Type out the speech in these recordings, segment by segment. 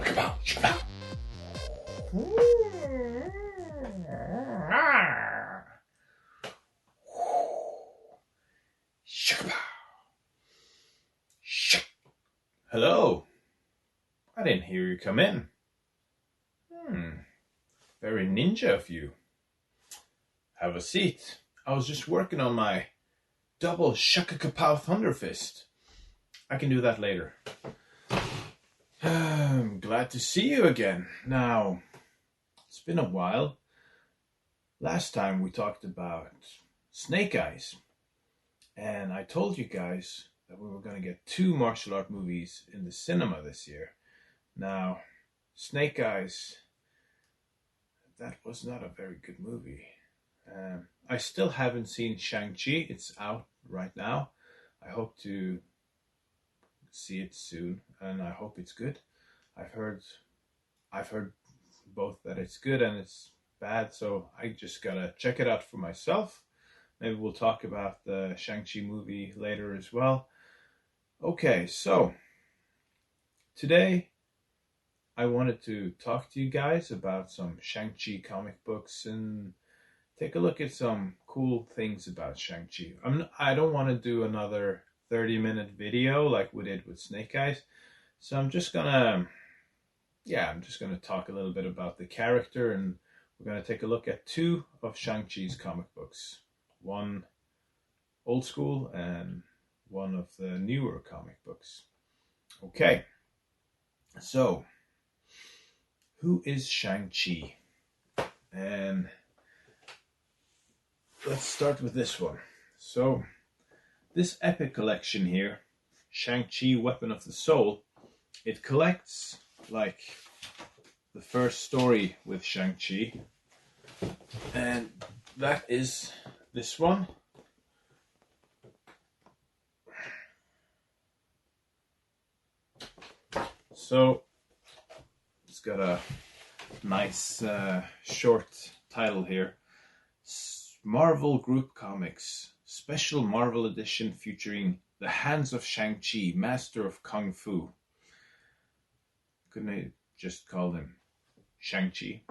Shakakapow, Shakakapow. Shakakapow. Shak. Hello. I didn't hear you come in. Very ninja of you. Have a seat. I was just working on my double Shakakapow Thunder Fist. I can do that later. I'm glad to see you again. Now, it's been a while. Last time we talked about Snake Eyes. And I told you guys that we were going to get 2 martial art movies in the cinema this year. Now, Snake Eyes, that was not a very good movie. I still haven't seen Shang Chi. It's out right now. I hope to see it soon, and I hope it's good. I've heard both that it's good and it's bad, so I just gotta check it out for myself. Maybe we'll talk about the Shang Chi movie later as well. Okay, so today I wanted to talk to you guys about some Shang Chi comic books and take a look at some cool things about Shang Chi. I don't want to do another 30-minute video like we did with Snake Eyes, so I'm just gonna talk a little bit about the character, and we're gonna take a look at 2 of Shang Chi's comic books. One old school and one of the newer comic books. Okay, so who is Shang Chi? And let's start with this one. So this epic collection here, Shang Chi Weapon of the Soul, it collects like the first story with Shang Chi, and that is this one. So it's got a nice short title here. Marvel Group Comics Special Marvel Edition featuring The Hands of Shang-Chi, Master of Kung Fu. Couldn't I just call him Shang-Chi?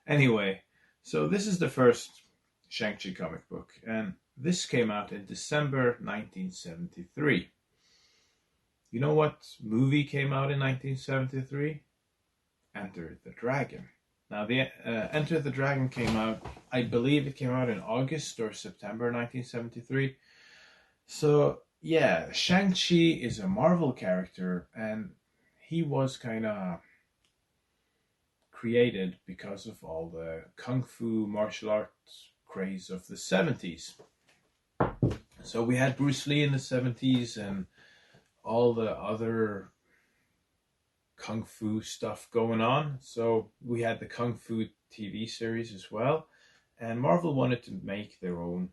Anyway, so this is the first Shang-Chi comic book, and this came out in December 1973. You know what movie came out in 1973? Enter the Dragon. Now, the Enter the Dragon came out, I believe it came out in August or September 1973. So, yeah, Shang-Chi is a Marvel character, and he was kind of created because of all the kung fu martial arts craze of the 70s. So we had Bruce Lee in the 70s and all the other kung fu stuff going on. So we had the Kung Fu TV series as well. And Marvel wanted to make their own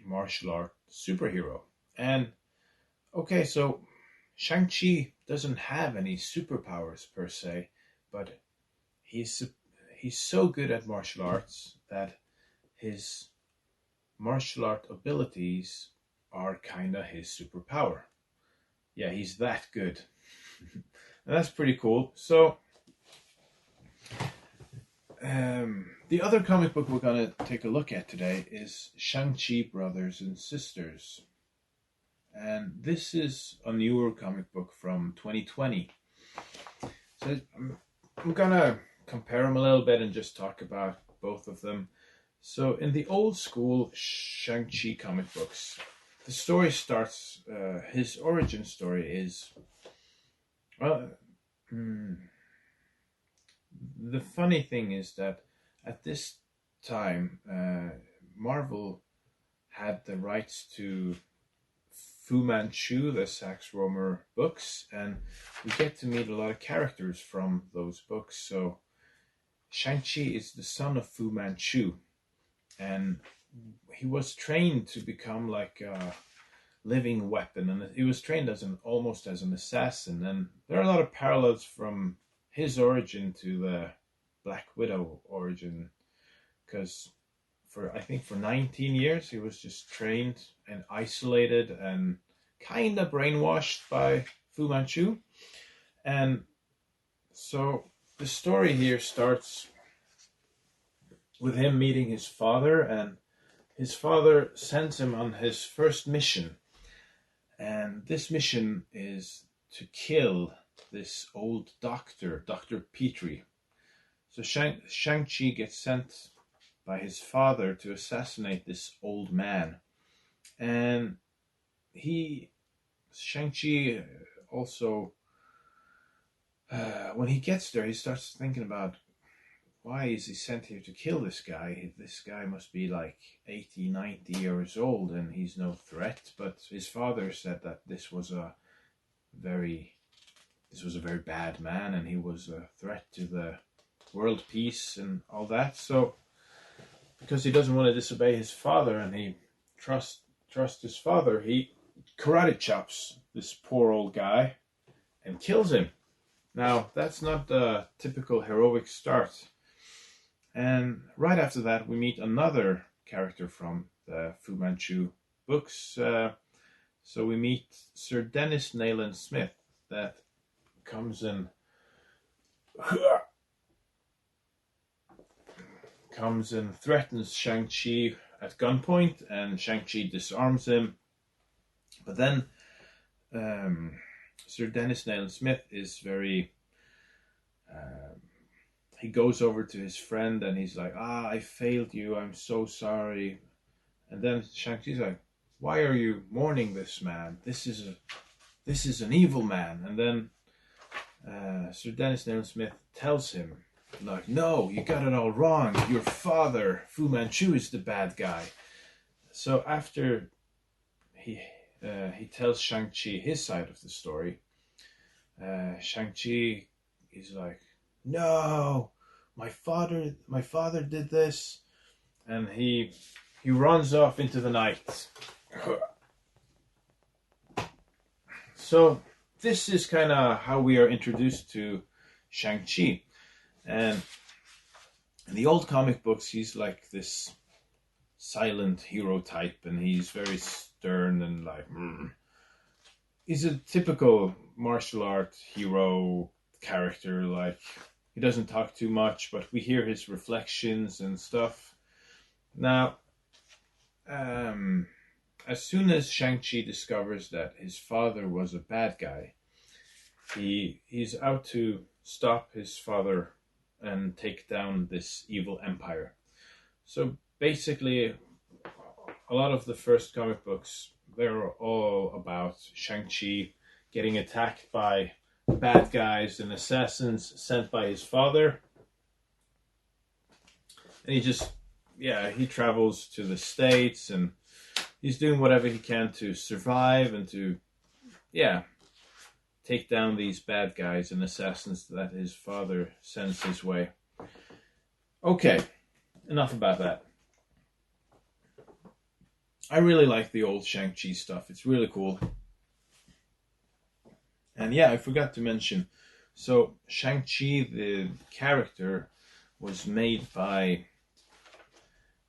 martial art superhero. And okay, so Shang-Chi doesn't have any superpowers per se, but he's so good at martial arts that his martial art abilities are kind of his superpower. Yeah, he's that good. And that's pretty cool. So the other comic book we're going to take a look at today is Shang-Chi Brothers and Sisters. And this is a newer comic book from 2020. So I'm going to compare them a little bit and just talk about both of them. So in the old school Shang-Chi comic books, the story starts, his origin story is, well, the funny thing is that at this time, Marvel had the rights to Fu Manchu, the Sax Rohmer books, and we get to meet a lot of characters from those books. So Shang-Chi is the son of Fu Manchu, and he was trained to become like a living weapon, and he was trained as almost as an assassin. And there are a lot of parallels from his origin to the Black Widow origin, because I think for 19 years he was just trained and isolated and kind of brainwashed by Fu Manchu. And so the story here starts with him meeting his father, and his father sends him on his first mission. And this mission is to kill this old doctor, Dr. Petrie. So Shang-Chi gets sent by his father to assassinate this old man. And Shang-Chi also, when he gets there, he starts thinking about, why is he sent here to kill this guy? This guy must be like 80, 90 years old and he's no threat. But his father said that this was a very bad man and he was a threat to the world peace and all that. So because he doesn't want to disobey his father and he trusts his father, he karate chops this poor old guy and kills him. Now, that's not a typical heroic start. And right after that, we meet another character from the Fu Manchu books. So we meet Sir Dennis Nayland Smith, that comes and threatens Shang-Chi at gunpoint, and Shang-Chi disarms him. But then Sir Dennis Nayland Smith is very... he goes over to his friend and he's like, I failed you, I'm so sorry. And then Shang-Chi's like, why are you mourning this man? This is an evil man. And then Sir Dennis Nayland Smith tells him, like, no, you got it all wrong. Your father, Fu Manchu, is the bad guy. So after he tells Shang-Chi his side of the story, Shang-Chi is like, no, my father did this. And he runs off into the night. So this is kind of how we are introduced to Shang-Chi. And in the old comic books, he's like this silent hero type, and he's very stern and like... He's a typical martial art hero character. Like, he doesn't talk too much, but we hear his reflections and stuff. Now, as soon as Shang-Chi discovers that his father was a bad guy, he's out to stop his father and take down this evil empire. So basically, a lot of the first comic books, they're all about Shang-Chi getting attacked by bad guys and assassins sent by his father. And he travels to the States and he's doing whatever he can to survive and to, take down these bad guys and assassins that his father sends his way. Okay, enough about that. I really like the old Shang-Chi stuff. It's really cool. And I forgot to mention, so Shang-Chi, the character, was made by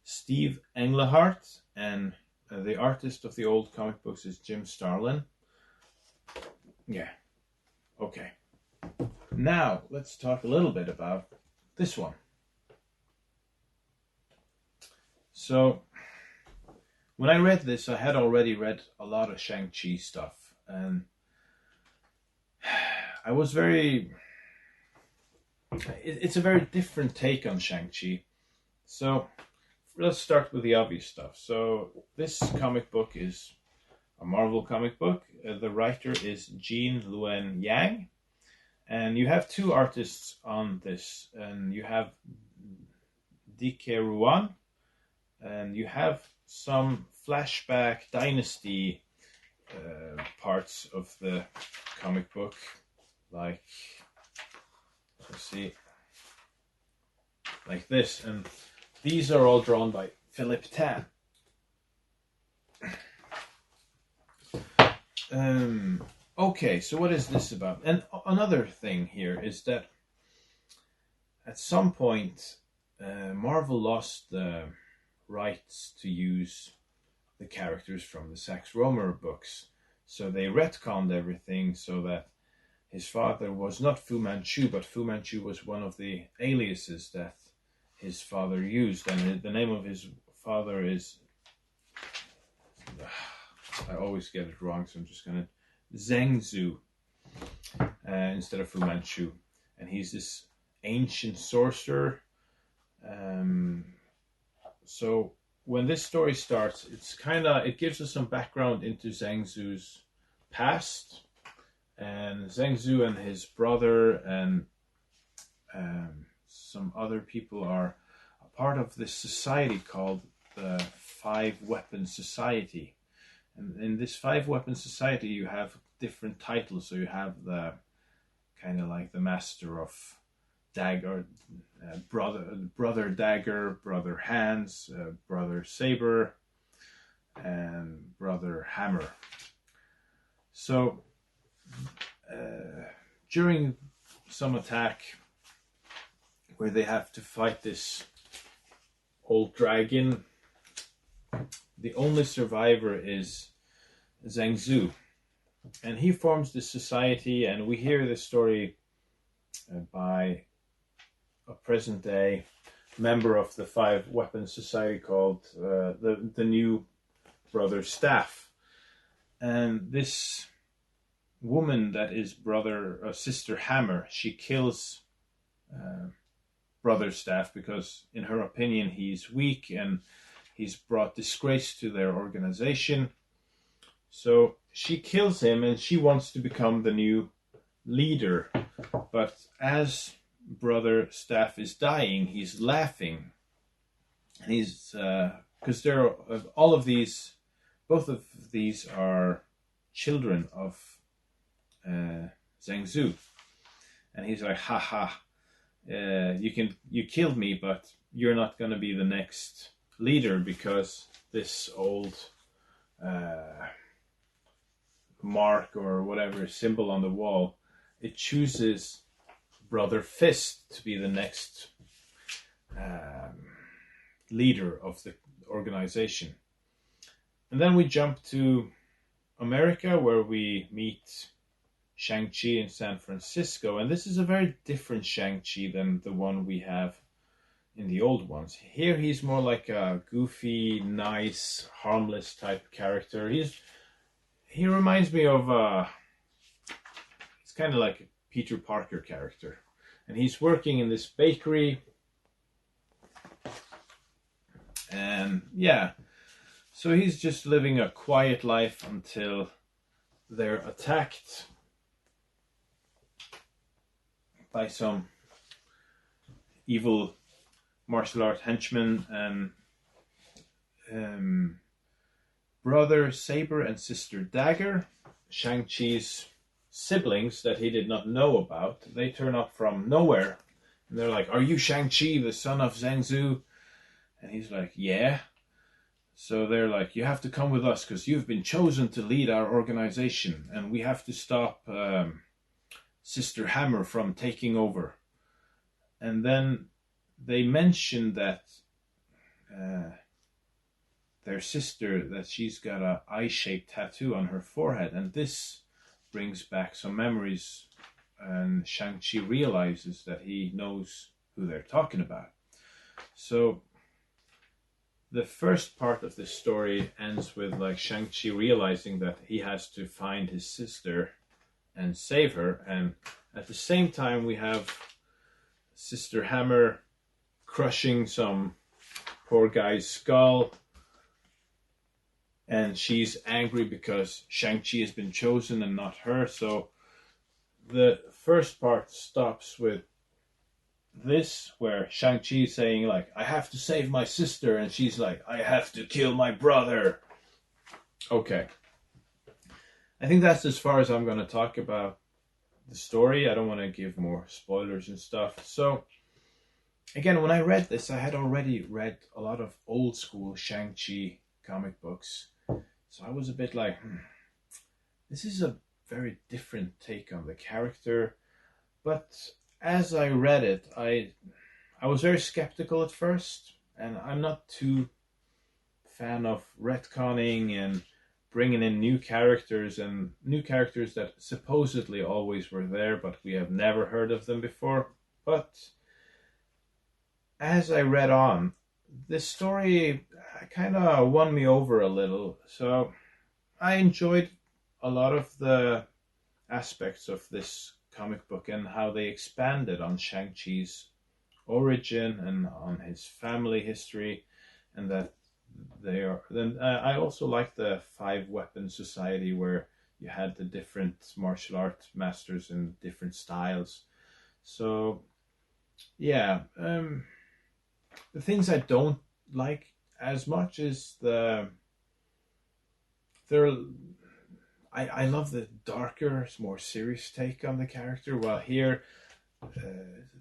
Steve Englehart, and the artist of the old comic books is Jim Starlin. Yeah. Okay. Now, let's talk a little bit about this one. So, when I read this, I had already read a lot of Shang-Chi stuff, and I was it's a very different take on Shang-Chi. So, let's start with the obvious stuff. So, this comic book is a Marvel comic book. The writer is Gene Luen Yang. And you have two artists on this. And you have D.K. Ruan. And you have some flashback dynasty parts of the comic book. Like, let's see. Like this. And these are all drawn by Philip Tan. Okay, so what is this about? And another thing here is that at some point, Marvel lost the rights to use the characters from the Sax Rohmer books. So they retconned everything so that his father was not Fu Manchu, but Fu Manchu was one of the aliases that his father used. And the name of his father is... I always get it wrong, so I'm just going to... Zheng Zhu, instead of Fu Manchu. And he's this ancient sorcerer. So when this story starts, it gives us some background into Zheng Zhu's past. And Zheng Zhu and his brother and some other people are a part of this society called the Five Weapon Society. And in this Five Weapon Society, you have different titles. So you have the kind of like the Master of Dagger, brother Dagger, brother Hands, brother Saber, and brother Hammer. So during some attack where they have to fight this old dragon, the only survivor is Zheng Zhu. And he forms this society, and we hear this story by a present-day member of the Five Weapons Society called the new brother Staff. And this woman that is Sister Hammer, she kills brother Staff because, in her opinion, he's weak and he's brought disgrace to their organization. So she kills him and she wants to become the new leader. But as brother Staff is dying, he's laughing. And he's, because both of these are children of Zheng Zhu. And he's like, haha, you killed me, but you're not going to be the next leader because this old mark or whatever symbol on the wall, it chooses brother Fist to be the next leader of the organization. And then we jump to America, where we meet Shang Chi in San Francisco, and this is a very different Shang Chi than the one we have in the old ones. Here he's more like a goofy, nice, harmless type character. He reminds me of it's kind of like a Peter Parker character, and he's working in this bakery, and yeah, so he's just living a quiet life until they're attacked by some evil martial art henchmen, and brother Saber and sister Dagger, Shang-Chi's siblings that he did not know about, they turn up from nowhere. And they're like, "Are you Shang-Chi, the son of Zheng Zhu?" And he's like, "Yeah." So they're like, "You have to come with us because you've been chosen to lead our organization. And we have to stop Sister Hammer from taking over." And then they mention that their sister, that she's got a eye-shaped tattoo on her forehead, and this brings back some memories, and Shang-Chi realizes that he knows who they're talking about. So the first part of this story ends with like Shang-Chi realizing that he has to find his sister and save her, and at the same time we have Sister Hammer crushing some poor guy's skull, and she's angry because Shang-Chi has been chosen and not her. So the first part stops with this, where Shang-Chi is saying like, "I have to save my sister," and she's like, "I have to kill my brother." Okay, I think that's as far as I'm going to talk about the story. I don't want to give more spoilers and stuff. So again, when I read this, I had already read a lot of old school Shang-Chi comic books. So I was a bit like, this is a very different take on the character. But as I read it, I was very skeptical at first, and I'm not too fan of retconning and bringing in new characters and new characters that supposedly always were there, but we have never heard of them before. But as I read on, this story kind of won me over a little. So I enjoyed a lot of the aspects of this comic book and how they expanded on Shang-Chi's origin and on his family history, and that they are. Then I also like the 5-weapon society where you had the different martial art masters in different styles. So yeah, the things I don't like as much is there. I love the darker, more serious take on the character. While here,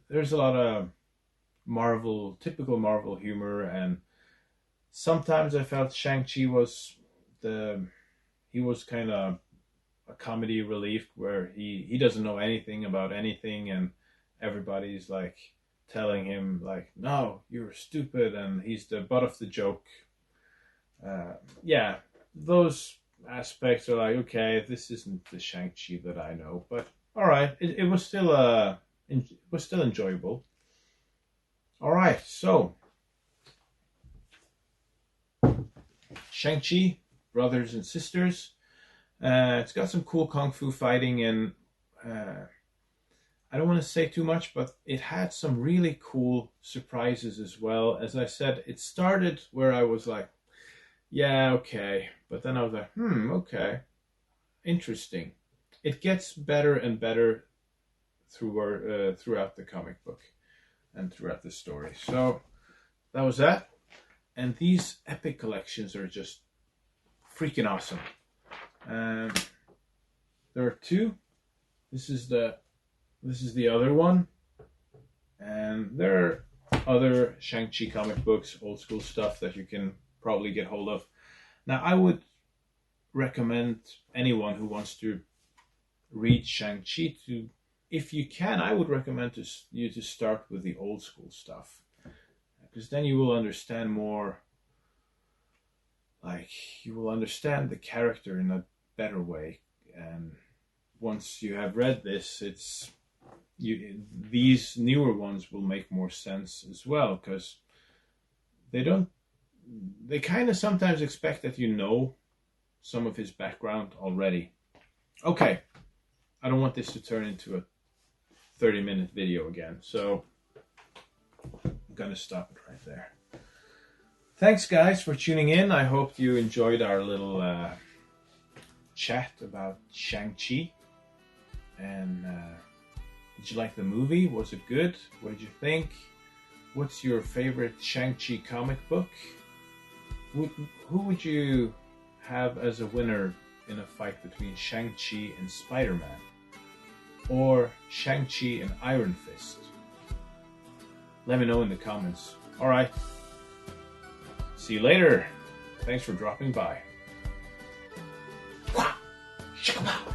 there's a lot of typical Marvel humor, and sometimes I felt Shang-Chi was he was kind of a comedy relief where he doesn't know anything about anything, and everybody's like telling him like, no, you're stupid, and he's the butt of the joke. Yeah, those aspects are like, okay, this isn't the Shang-Chi that I know, but all right, it was still enjoyable. All right, so Shang-Chi, brothers and sisters. It's got some cool kung fu fighting, and I don't want to say too much, but it had some really cool surprises as well. As I said, it started where I was like, yeah, okay. But then I was like, okay, interesting. It gets better and better throughout the comic book and throughout the story. So that was that. And these epic collections are just freaking awesome. There are 2. This is the other one. And there are other Shang-Chi comic books, old school stuff that you can probably get hold of. Now, I would recommend anyone who wants to read Shang-Chi to, if you can, I would recommend you to start with the old school stuff. Because then you will understand more, like, you will understand the character in a better way. And once you have read this, these newer ones will make more sense as well, because they kind of sometimes expect that you know some of his background already. Okay, I don't want this to turn into a 30-minute video again, so I'm gonna stop it right there. Thanks guys for tuning in. I hope you enjoyed our little chat about Shang-Chi. And did you like the movie? Was it good? What did you think? What's your favorite Shang-Chi comic book? Who would you have as a winner in a fight between Shang-Chi and Spider-Man? Or Shang-Chi and Iron Fist? Let me know in the comments. Alright. See you later. Thanks for dropping by. Shakakapow.